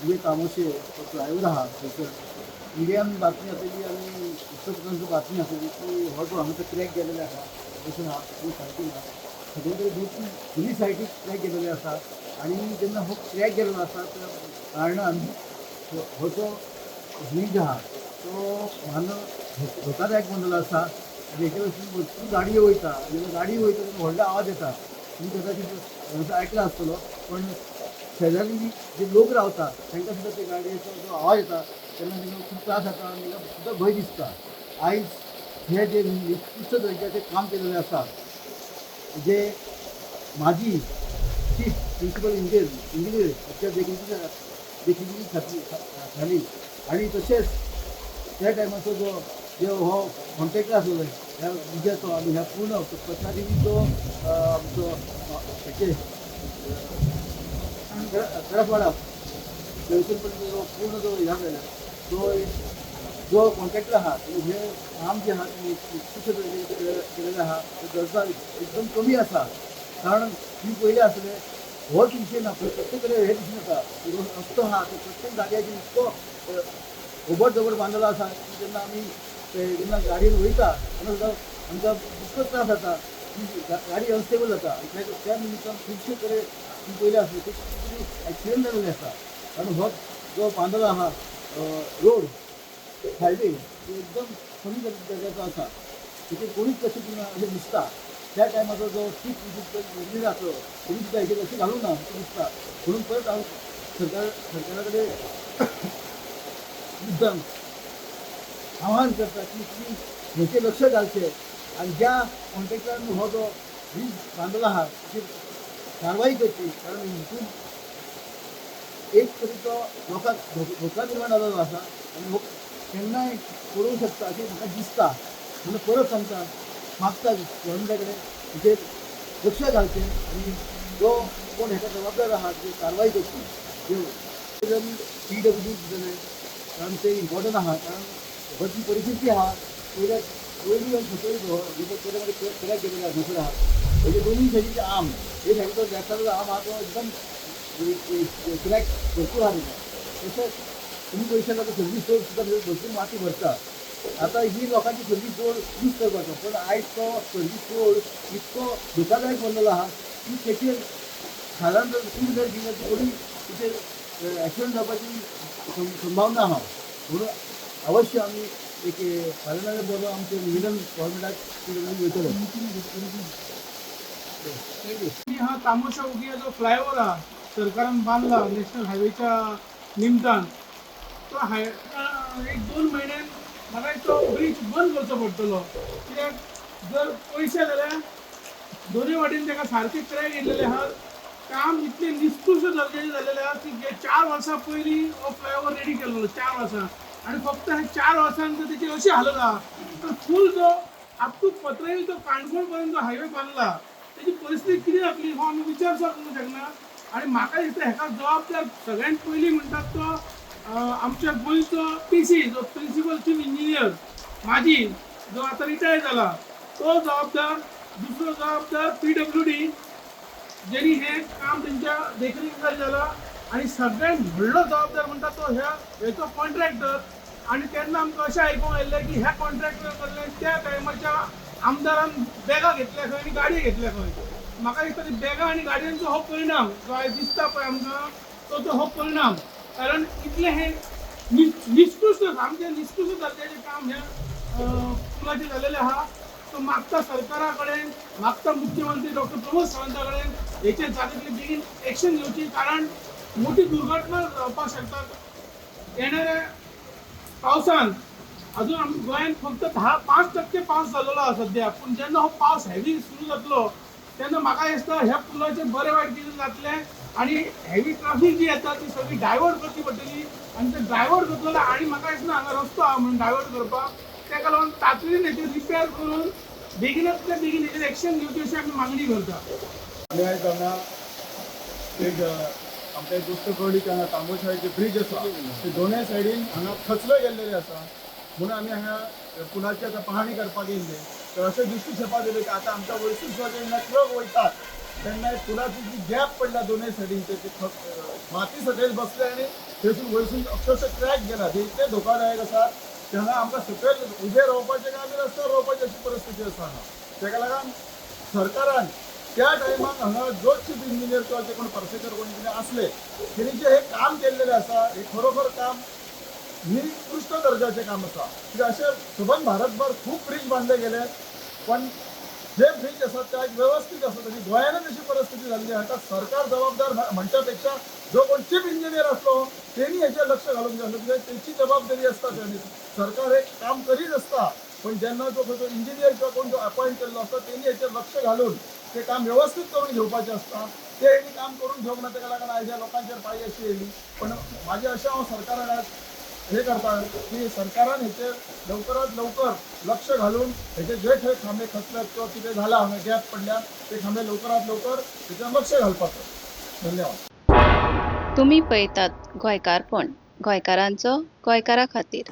तुझे तामोशे फ्लायओवर आहा थंयसर मिडियान बातमी आसली आनी वृत्तपत्रांचो बातमी आसली की हो जो हांगासर क्रॅक गेलेले आसा थंयसर आहा खूब सायटीन आहा सगळे कडेन दोनी सायटीक क्रॅक गेलेले आसा आनी जेन्ना हो क्रॅक गेलेलो आसा त्या कारणान हो जो ब्रीज आहा तो मानव धोकादायक बनलेलो आसा आनी हेचे वरसून भरपूर गाडयो वयता जेन्ना गाडी वयता तेन्ना व्हडलो आवाज येता तुम्ही कदाचित ऐकला आसतलो पण शेजारी जे लोक रावता तांकां सुद्दां ते गाडयेचो जो आवाज येता तेन्ना तांकां खूब त्रास जाता आनी तांकां सुद्दां भंय दिसता आयज हे जे निकृश्ट दर्जाचें काम केलेलें आसा जे माजी चीफ प्रिंसिपल इंजिनियर हाच्या देखील खाली आनी तशेंच त्या टायमाचो जो हो कॉन्ट्रॅक्टर आसलो ह्या विजयाचो आनी ह्या पूर्ण पत्रादेवीचो आमचो हेचे करपवाडा थंयसर पण जो पूर्ण जो ह्या जाल्या तो जो कॉन्ट्रॅक्टर आहा हे काम जे आहा केलेलें आहा तो दर्जा एकदम कमी आसा कारण तुम्ही पयलें आसलें होच विशय ना प्रत्येक कडेन हे दिसून येता रस्तो आहा तो प्रत्येक जाग्याचेर इतको ओबड धोबड बांदलेलो आसा की जेन्ना आमी जेन्ना गाडयेन वयता तेन्ना सुद्दां आमकां इतको त्रास जाता की गाडी अनस्टेबल जाता त्या निमित्तान खुबशे कडेन तुम्ही पयलें आसलें खूब एक्सिडेंट जाल्ले आसा कारण हो जो बांदलो आहा रोड हायवे एकदम कमी दर्जाचो आसा तिथे कोणीच कशें अशें दिसता त्या टायमाचो जो चीफ इंजिनियर आसलो कोणी सुद्दां हेचेर लक्ष घालूंक ना अशें दिसता म्हणून परत हांव सरकारा कडेन मुद्दम आव्हान करता की तुमी हेचेर लक्ष घालचें आनी ज्या कॉन्ट्रॅक्टरान हो जो ब्रीज बांदलो आहा ताचेर कारवाई करची कारण हितून एक तरेचो लोकांक धोका निर्माण जाल्लो आसा आनी लोक केन्नाय करूंक शकता अशें म्हाका दिसता म्हणून परत सांगता मागता गव्हर्मेंटा कडेन हेचेर लक्ष घालचें आनी जो कोण हेका जबाबदार आहा ती कारवाई करची ज्यो PWD जाले कारण ते इम्पॉर्टंट आहा कारण हो जी परिस्थिती आहा पयली आनी सकयल तेजे मध्ये क्रॅक गेलेले आहा थंयसर आहा हेजे दोनूय सायडीचे आर्म एक सायडीचो बॅकसायडीचो आर्म आहा तो एकदम क्रॅक भरपूर आहा तशेंच तुम्ही पयशे तो सर्वीस रोड सुद्दां भरपूर माती भरता आता ही लोकांची सर्वीस रोड यूज करपाचो पण आयज तो सर्वीस रोड इतको धोकादायक बनलेलो आहा की तेचेर साधारण जर टू व्हिलर गेल्यार थोडी तेचेर एक्सिडेंट जावपाची संभावना आहा म्हणून अवश्य आमी एक फाल्यां बरोबर आमचे निवेदन गव्हर्मेंटाक वयतले हा तामोशा उगिया जो फ्लायओव्हर हा सरकारान बांधला नॅशनल हायवेच्या निमतान तो एक 2 महिन्यान म्हाका तो ब्रिज बंद करचो पडटलो कित्याक जर पयशे जाल्यार दोनूय वाटेन ताका सारके क्रॅक येयल्लेले आहात काम इतले निकृश्ट दर्जाचें जाल्लेलें आहा की 4 वर्सां पयलीं हो फ्लायओव्हर रेडी केल्लो 4 वर्सां आनी फक्त हे 4 वर्सांत जर तेची अशी हालत आहा तर फूल जो अप टू पत्रई तो काणकोण पर्यंत जो हायवे बांदला तेची परिस्थिती कितें जातली हो आमी विचार सुद्दां करूंक शकना आनी म्हाका दिसता हेका जबाबदार सगळ्यांत पयलीं म्हणटात तो आमच्या गोंयचो PC जो प्रिंसिपल चीफ इंजिनियर माजी जो आतां रिटायर जाला तो जबाबदार दुसरो जबाबदार PWD जेणी हे काम तेंच्या देखरेखीखाली जाला आनी सगळ्यांत व्हडलो जबाबदार म्हणटा तो हेचो कॉन्ट्रॅक्टर आनी तेन्ना आमकां अशें आयकूंक येयल्लें की ह्या कॉन्ट्रॅक्टर कडल्यान त्या टायमाच्या आमदारान बॅगां घेतल्या खंय आनी गाडयो घेतल्या खंय म्हाका दिसता ती बॅगां आनी गाडयांचो हो परिणाम जो आयज दिसता पळय आमकां तो हो परिणाम कारण इतलें हे निकृश्ट सामकें निकृश्ट दर्जाचें काम ह्या पुलाचें जाल्लेलें आहा तो मागता सरकारा कडेन मागता मुख्यमंत्री डॉक्टर प्रमोद सावंता कडेन हेचेर जाता तितले बेगीन एक्शन घेवची कारण मोठी दुर्घटना जावपाक शकता येणाऱ्या पावसान अजून आमी गोंयांत फक्त 5% पावस जाल्लो आहा सद्या पूण जेन्ना हो पावस हेवी सुरू जातलो तेन्ना म्हाका दिसता ह्या पुलाचें बरें वायट कितें जातलें आनी हेवी ट्रॅफिक जी येता ती सगळी डायवर्ट करची पडटली आनी ते डायवर्ट करतलो जाल्यार आनी म्हाका दिसना हांगा रस्तो आहा म्हणून डायवर्ट करपाक ताका लागून तातडीन हेचेर रिपेर करून बेगिनांतल्या बेगीन हेचेर एक्शन घेवची अशी आमी मागणी करता आयज हांगा एक आमच्या गोष्ट कळ्ळी की हांगा तांबोशाचे ब्रिज आसा ते दोनूय सायडीन हांगा खचलो गेल्लेले आसा म्हणून आमी हांगा पुलाची आतां पाहणी करपाक येयल्ले तर अशें दिश्टी येवपाक येयलें की आतां आमच्या वयसून जो जेन्ना ट्रक वयतात तेन्ना पुलाची जी गॅप पडला दोनूय सायडींचे ते माती सकयल बसले आणि थंयसून वयरसून अक्षरशः क्रॅक गेला ते इतले धोकादायक आसा तेन्ना आमकां सकयल उबे रावपाचें काय आमी रस्त्यार रावपाची अशी परिस्थिती आसा हांगा तेका लागून सरकारान त्या टायमाक हांगा जो चीफ इंजिनियर किंवा जे कोण परसेकर कोण कितें असले तेणी जे हे काम केल्लेलें आसा हे खरोखर काम निकृष्ट दर्जाचें काम आसा कित्याक अशें सबंद भारतभर खूब ब्रीज बांधले गेले पण जे ब्रीज आसा ते व्यवस्थित आसा तशी गोंयानच अशी परिस्थिती जाल्ली हाका सरकार जबाबदार म्हणच्या पेक्षा जो कोण चीफ इंजिनियर असलो त्यांनी हेचेर लक्ष घालूंक जाय कित्याक तेची जबाबदारी आसता सरकार हे काम करीत असता पण जेन्ना जो खंयचो इंजिनियर किंवा कोण जो अपॉइंट केल्लो आसता त्यांनी हेचेर लक्ष घालून ते काम व्यवस्थित करून घेवपाचें आसता ते हेणी काम करून घेवंक ना तेका लागून आयज ह्या लोकांचेर पाळी अशी येयली पण म्हाजें अशें हांव सरकाराक आज हे करता की सरकारान हेचेर लवकरात लवकर लक्ष घालून हेचे जे थंय खांबे खचल्यात किंवा कितें जाला हांगा गॅप पडल्या ते खांबे लवकरात लवकर हेचेर लक्ष घालपाचो धन्यवाद. तुम्ही पळयतात गोंयकारपण गोंयकारांचो गोंयकारा खातीर.